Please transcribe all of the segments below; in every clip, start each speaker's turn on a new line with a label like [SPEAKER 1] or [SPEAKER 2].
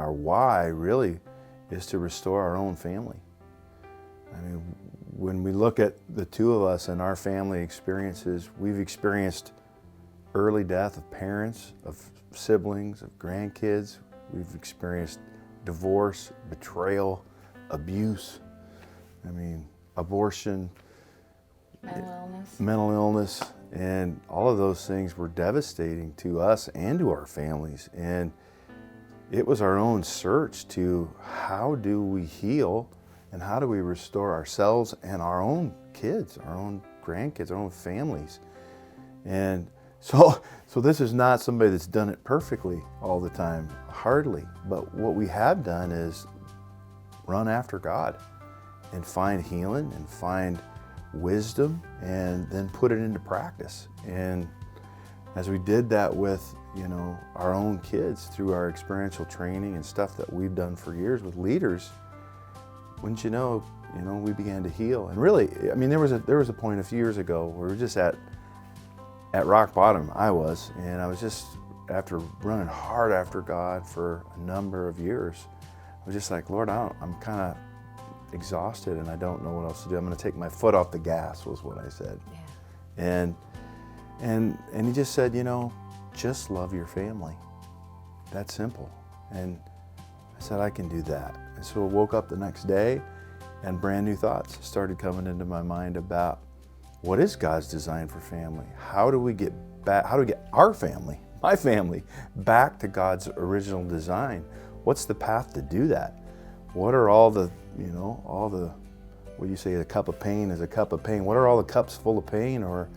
[SPEAKER 1] our why really is to restore our own family. I mean, when we look at the two of us and our family experiences, we've experienced early death of parents, of siblings, of grandkids. We've experienced divorce, betrayal, abuse. I mean, abortion, mental illness, and all of those things were devastating to us and to our families. And it was our own search to how do we heal and how do we restore ourselves and our own kids, our own grandkids, our own families. And so this is not somebody that's done it perfectly all the time, hardly. But what we have done is run after God and find healing and find wisdom and then put it into practice. And as we did that with, our own kids through our experiential training and stuff that we've done for years with leaders, wouldn't you know, we began to heal. And really, I mean, there was a point a few years ago where we were just at rock bottom. I was just, after running hard after God for a number of years, I was just like, Lord, I'm kind of exhausted and I don't know what else to do. I'm going to take my foot off the gas, was what I said. Yeah. And he just said, just love your family. That's simple. And I said, I can do that. And so I woke up the next day and brand new thoughts started coming into my mind about what is God's design for family? How do we get our family, my family, back to God's original design? What's the path to do that? What are all the, what you say, a cup of pain is a cup of pain. What are all the cups full of pain or,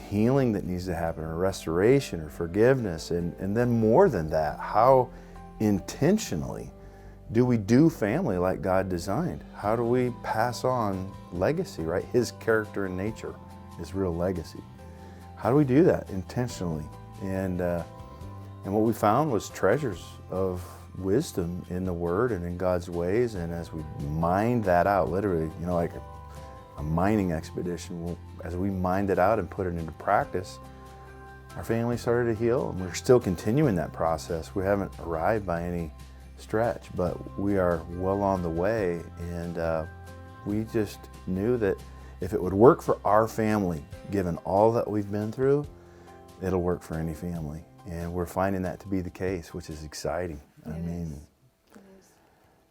[SPEAKER 1] healing that needs to happen, or restoration or forgiveness? And then more than that, how intentionally do we do family like God designed? How do we pass on legacy, right? His character and nature, his real legacy. How do we do that intentionally? And what we found was treasures of wisdom in the Word and in God's ways. And as we mined that out, literally, like a mining expedition, as we mined it out and put it into practice, our family started to heal, and we're still continuing that process. We haven't arrived by any stretch, but we are well on the way. And we just knew that if it would work for our family, given all that we've been through, it'll work for any family. And we're finding that to be the case, which is exciting.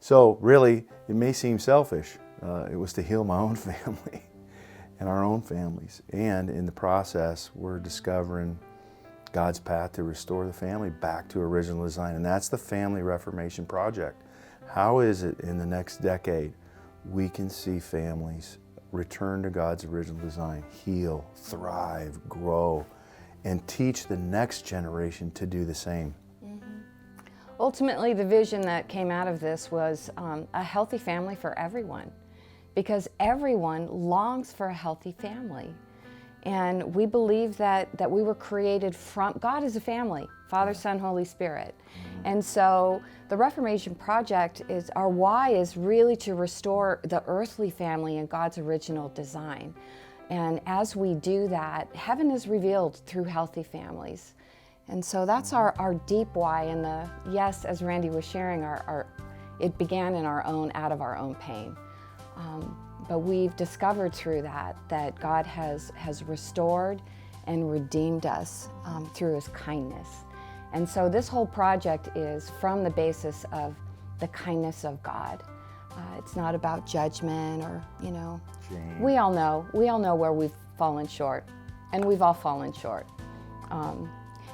[SPEAKER 1] So really, it may seem selfish. It was to heal my own family and our own families. And in the process, we're discovering God's path to restore the family back to original design. And that's the Family Reformation Project. How is it in the next decade we can see families return to God's original design, heal, thrive, grow, and teach the next generation to do the same?
[SPEAKER 2] Ultimately, the vision that came out of this was a healthy family for everyone, because everyone longs for a healthy family. And we believe that we were created from, God is a family, Father, Son, Holy Spirit. And so the Reformation Project our why is really to restore the earthly family in God's original design. And as we do that, heaven is revealed through healthy families. And so that's our deep why. And yes, as Randy was sharing, it began in out of our own pain. But we've discovered through that God has restored and redeemed us through His kindness. And so this whole project is from the basis of the kindness of God. It's not about judgment or,
[SPEAKER 1] Shame.
[SPEAKER 2] We all know where we've fallen short, and we've all fallen short.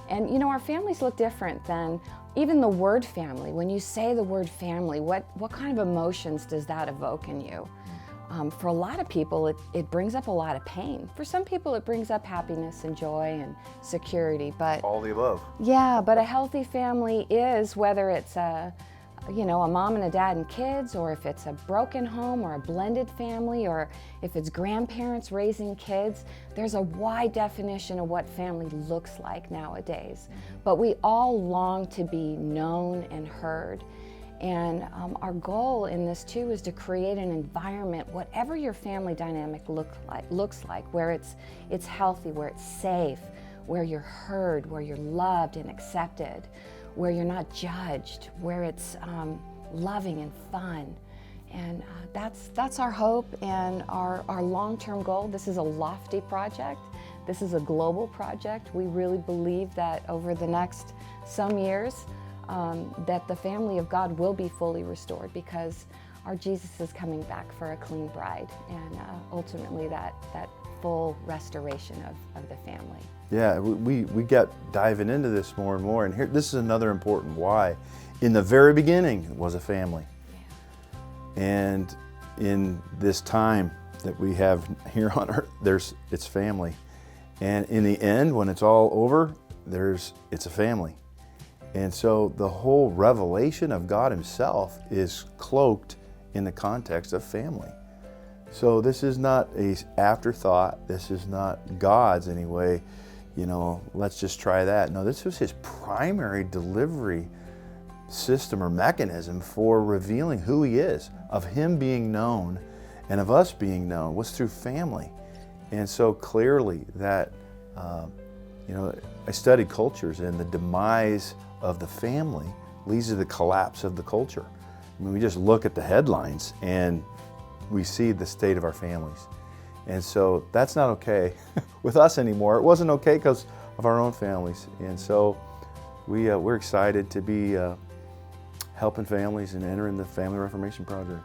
[SPEAKER 2] And our families look different than even the word family. When you say the word family, what kind of emotions does that evoke in you? For a lot of people, it brings up a lot of pain. For some people, it brings up happiness and joy and security. But
[SPEAKER 1] all the above.
[SPEAKER 2] Yeah, but a healthy family is, whether it's a mom and a dad and kids, or if it's a broken home or a blended family, or if it's grandparents raising kids, there's a wide definition of what family looks like nowadays. But we all long to be known and heard. And our goal in this too is to create an environment, whatever your family dynamic looks like, where it's healthy, where it's safe, where you're heard, where you're loved and accepted, where you're not judged, where it's loving and fun. And that's our hope and our long-term goal. This is a lofty project. This is a global project. We really believe that over the next some years, that the family of God will be fully restored, because our Jesus is coming back for a clean bride, and ultimately that full restoration of the family.
[SPEAKER 1] Yeah, we got diving into this more and more, and here, this is another important why. In the very beginning, it was a family. Yeah. And in this time that we have here on earth, it's family. And in the end, when it's all over, it's a family. And so the whole revelation of God Himself is cloaked in the context of family. So this is not an afterthought. This is not God's anyway, let's just try that. No, this was His primary delivery system or mechanism for revealing who He is, of Him being known and of us being known, was through family. And so clearly that, I studied cultures, and the demise of the family leads to the collapse of the culture. I mean, we just look at the headlines and we see the state of our families. And so that's not okay with us anymore. It wasn't okay because of our own families. And so we're excited to be helping families and entering the Family Reformation Project.